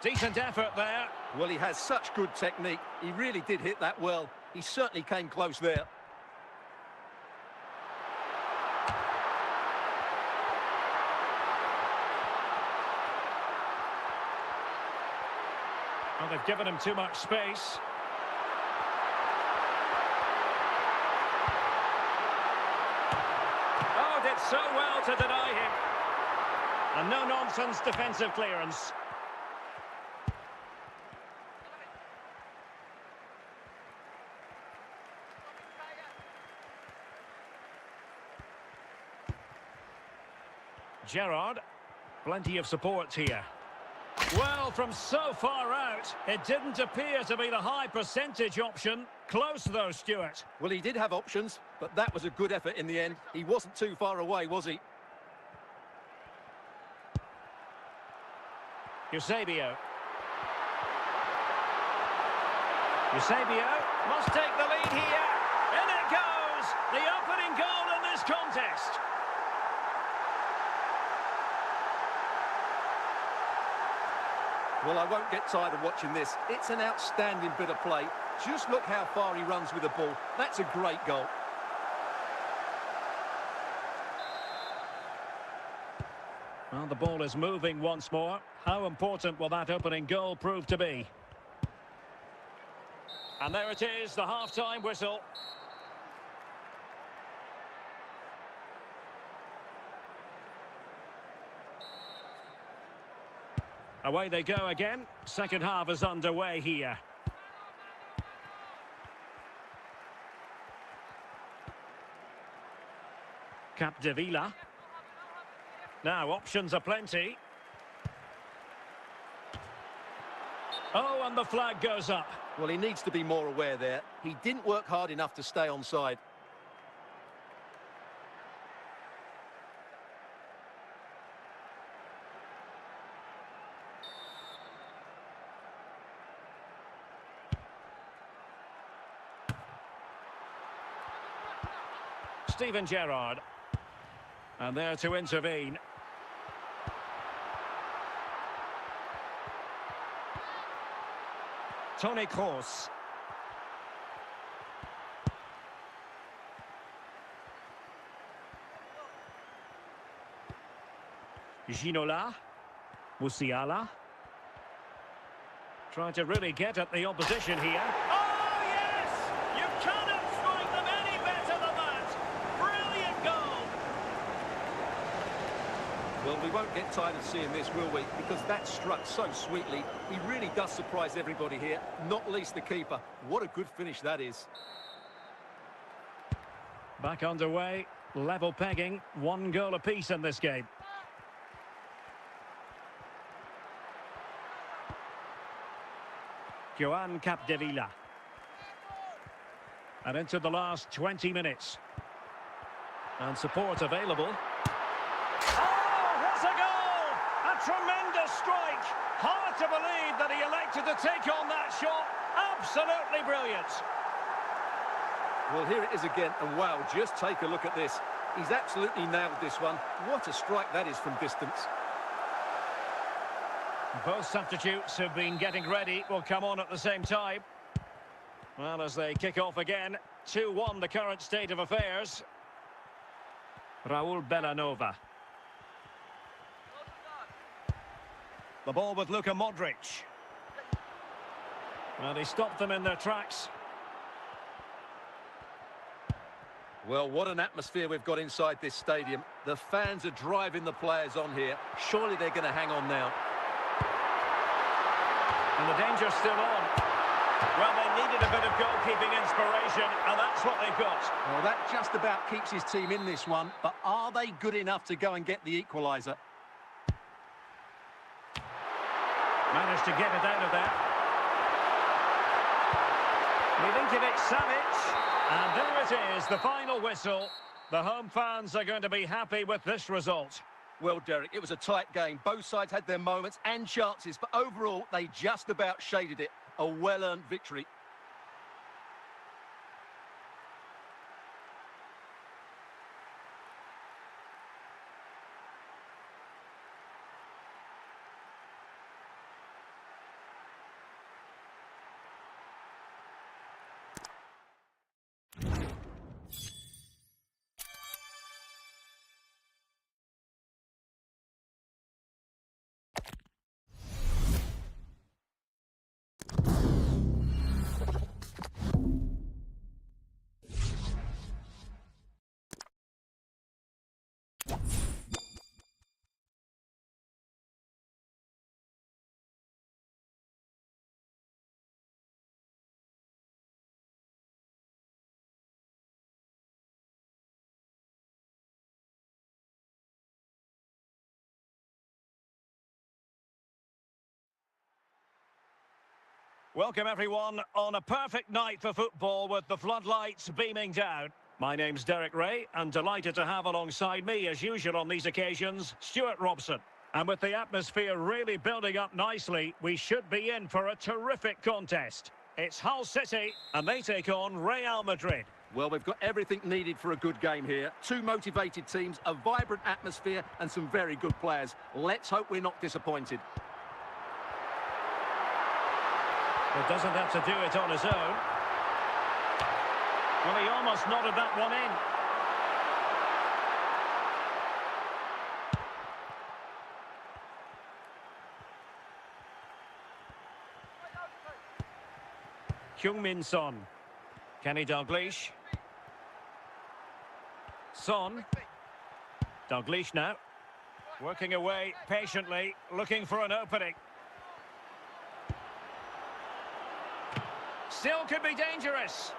Decent effort there. Well, he has such good technique. He really did hit that well. He certainly came close there. Well, they've given him too much space. Oh, did so well to deny him. And no-nonsense defensive clearance. Gerrard, plenty of support here. Well, from so far out, it didn't appear to be the high percentage option. Close though, Stuart. Well, he did have options, but that was a good effort in the end. He wasn't too far away, was he? 𝗃𝗟𝗃𝗃. 𝗃𝗟𝗃𝗃 must take the lead here. In it goes! The opening goal in this contest. Well, I won't get tired of watching this. It's an outstanding bit of play. Just look how far he runs with the ball. That's a great goal. Well, the ball is moving once more. How important will that opening goal prove to be? And there it is, the half-time whistle. Away they go again. Second half is underway here. 𝗃𝗏𝗄𝗧. Now, options are plenty. Oh, and the flag goes up. Well, he needs to be more aware there. He didn't work hard enough to stay onside. Steven Gerrard. And there to intervene. Toni Kroos. Ginola. Musiala. Trying to really get at the opposition here. Oh, yes! You cannot strike them any better than that! Brilliant goal! Well, we won't get tired of seeing this, will we? Because that struck so sweetly. He really does surprise everybody here, not least the keeper. What a good finish that is. Back underway, level pegging, 1 goal apiece in this game. 𝗃𝗏-𝗂𝗽. And into the last 20 minutes. And support available. Oh, what a goal! A tremendous strike! Hard to believe that he elected to take on that shot. Absolutely brilliant. Well, here it is again, and wow, just take a look at this. He's absolutely nailed this one. What a strike that is from distance. Both substitutes have been getting ready, will come on at the same time. Well, as they kick off again, 2-1 the current state of affairs. Raúl Bellanova. The ball with Luka Modric. And he stopped them in their tracks. Well, what an atmosphere we've got inside this stadium. The fans are driving the players on here. Surely they're going to hang on now. And the danger's still on. Well, they needed a bit of goalkeeping inspiration, and that's what they've got. Well, that just about keeps his team in this one, but are they good enough to go and get the equaliser? Managed to get it out of there. 𝗪𝗵·Viņš_Savić. And there it is, the final whistle. The home fans are going to be happy with this result. Well, Derek, it was a tight game. Both sides had their moments and chances, but overall, they just about shaded it. A well-earned victory. Welcome everyone on a perfect night for football with the floodlights beaming down. My name's Derek Ray and delighted to have alongside me as usual on these occasions, Stuart Robson. And with the atmosphere really building up nicely, we should be in for a terrific contest. It's Hull City and they take on Real Madrid. Well, we've got everything needed for a good game here. Two motivated teams, a vibrant atmosphere and some very good players. Let's hope we're not disappointed. But doesn't have to do it on his own. Well, he almost nodded that one in. Heung-min Son. Kenny Dalglish. Son. Dalglish now. Working away patiently, looking for an opening. Still could be dangerous.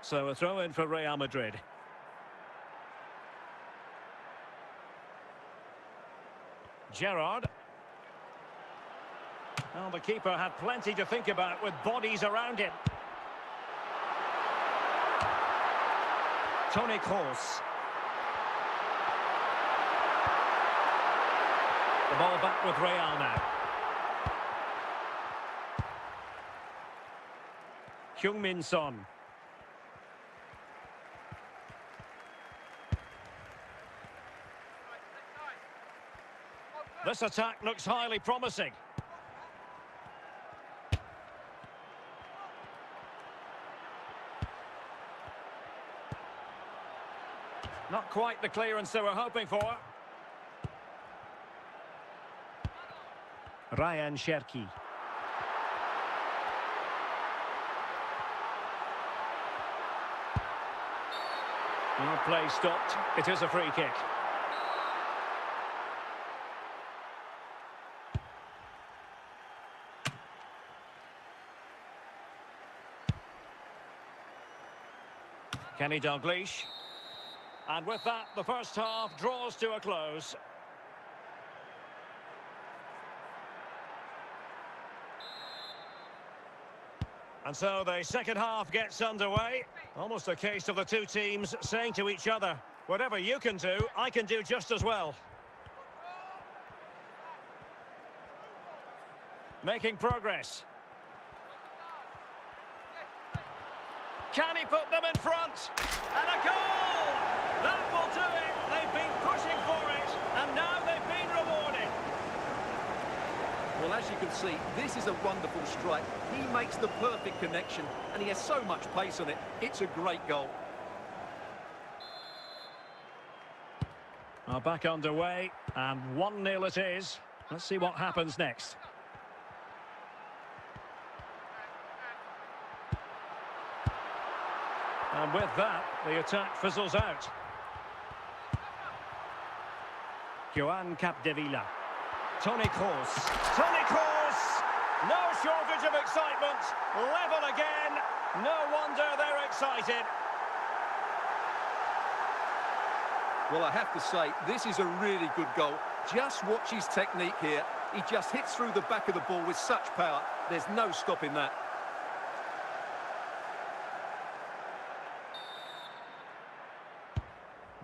So a throw in for Real Madrid. Gerrard. Well, the keeper had plenty to think about with bodies around him. 𝗏𝗏. The ball back with Real now. Heung-min Son. This attack looks highly promising. Not quite the clearance they were hoping for. Ryan Cherki. No play stopped. It is a free kick. Kenny Dalglish. And with that, the first half draws to a close. And so the second half gets underway. Almost a case of the two teams saying to each other, whatever you can do, I can do just as well. Making progress. Can he put them in front? And a goal! That will do it. They've been pushing for it, and now they've been rewarded. Well, as you can see, this is a wonderful strike. He makes the perfect connection, and he has so much pace on it. It's a great goal. Well, back underway, and 1-0 it is. Let's see what happens next. And with that, the attack fizzles out. 𝗃𝗏. 𝗏𝗏. 𝗏𝗏! No shortage of excitement. Level again. No wonder they're excited. Well, I have to say, this is a really good goal. Just watch his technique here. He just hits through the back of the ball with such power. There's no stopping that.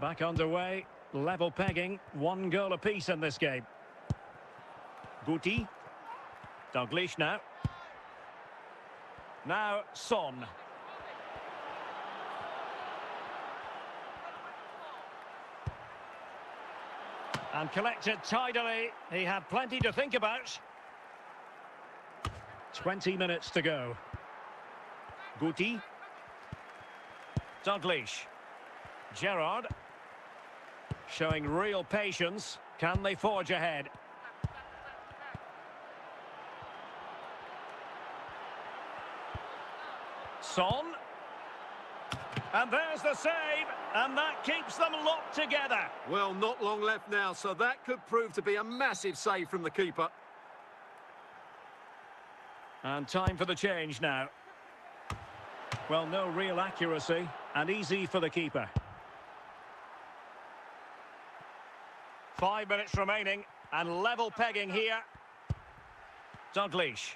Back underway, level pegging, 1 goal apiece in this game. Guti. Dalglish now. Now Son. And collected tidily. He had plenty to think about. 20 minutes to go. Guti. Dalglish. Gerrard. Showing real patience. Can they forge ahead? Son. And there's the save. And that keeps them locked together. Well, not long left now, so that could prove to be a massive save from the keeper. And time for the change now. Well, no real accuracy. And easy for the keeper. 5 minutes remaining, and level pegging here. Dalglish.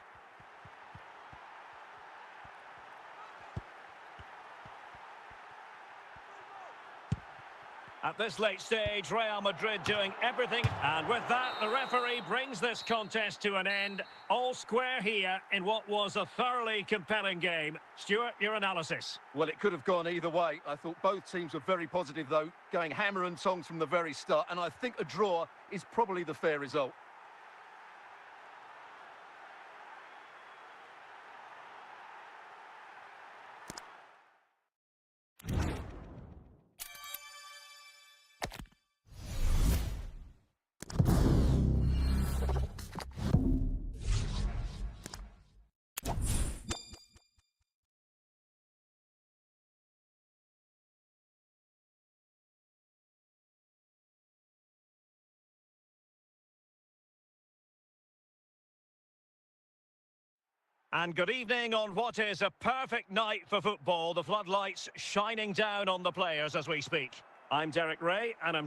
At this late stage, Real Madrid doing everything, and with that, the referee brings this contest to an end. All square here in what was a thoroughly compelling game. Stuart, your analysis? Well, it could have gone either way. I thought both teams were very positive, though, going hammer and tongs from the very start, and I think a draw is probably the fair result. And good evening on what is a perfect night for football. The floodlights shining down on the players as we speak. I'm Derek Ray, and I'm